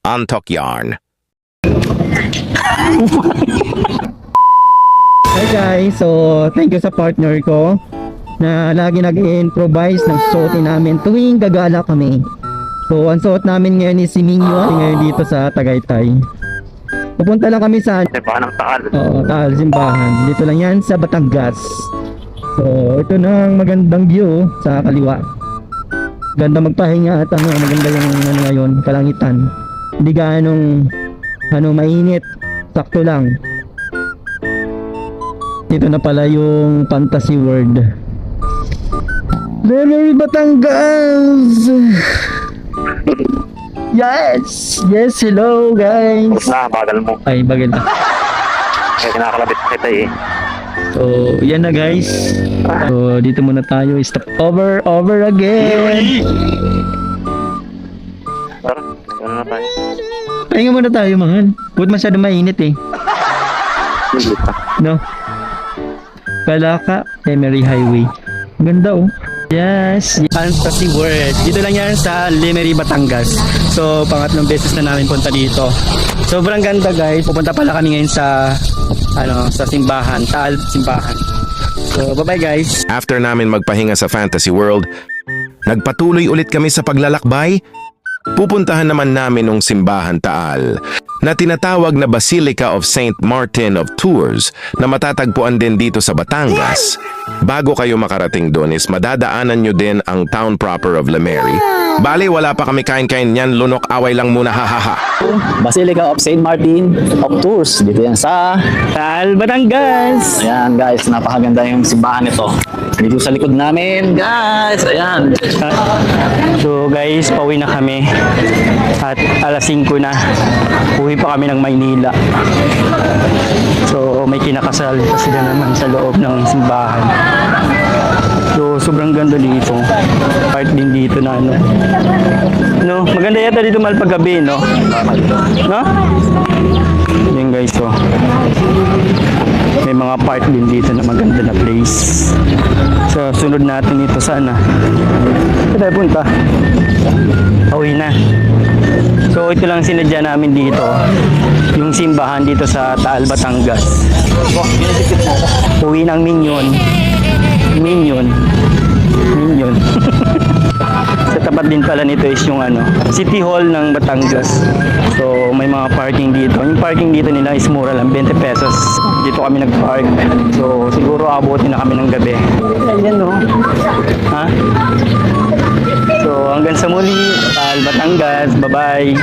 Antok Yarn. Hi guys, so thank you sa partner ko na lagi nag-improvise ng suotin namin tuwing gagala kami. So ang suot namin ngayon is si Minyo ngayon dito sa Tagaytay. Pupunta lang kami sa Simbahan ng Taal. Oo, Taal, simbahan. Dito lang yan sa Batangas. So ito na ang magandang view sa kaliwa. Ganda magpahinga at maganda yung ngayon, kalangitan. Hindi ganong mainit, sakto lang. Dito na pala yung Fantasy World. Lemery Batangas. Yes, hello guys. Na, bagal mo. Ay, bagal na. Kaya kinakalabit kita eh. So, yan na guys. So, dito muna tayo. Stop over again. Tara, ano na tayo? Pahinga muna tayo, mahal. Huwag masyado mainit eh. Hindi pa. No? Palaka, Lemery Highway. Ganda oh. Yes, Fantasy World. Dito lang yan sa Lemery, Batangas. So, pangatlong beses na namin punta dito. Sobrang ganda guys. Pupunta pala kami ngayon sa sa simbahan, Taal simbahan. So, bye-bye guys. After namin magpahinga sa Fantasy World, nagpatuloy ulit kami sa paglalakbay. Pupuntahan naman namin ng simbahan Taal na tinatawag na Basilica of Saint Martin of Tours na matatagpuan din dito sa Batangas. Bago kayo makarating doon is madadaanan nyo din ang town proper of Lemery. Bali, wala pa kami kain-kain yan, lunok away lang muna, hahaha. Basilica of Saint Martin of Tours. Dito yan sa... Taal, Batangas. Ayan guys, napakaganda yung simbahan nito. Dito sa likod namin guys. Ayan. So guys, pauwi na kami. At alas 5 na. Uwi pa kami ng Maynila. So may kinakasal pa sila naman sa loob ng simbahan. So sobrang ganda dito. Part din dito na no, maganda yata dito mahal paggabi, no? No? Yan guys, so may mga part din dito na maganda na place. So sunod natin ito sana. Saan tayo punta? Uwi na. So ito lang sinadya namin dito, yung simbahan dito sa Taal, Batangas. Uwi ng Minyon. Sa tapat din pala nito is yung City Hall ng Batangas. So may mga parking dito. Yung parking dito nila is mura lang, 20 pesos. Dito kami nag-park. So siguro abutin na kami ng gabi. Ayan no. Ha? So hanggang sa muli, Taal, Batangas. Bye-bye.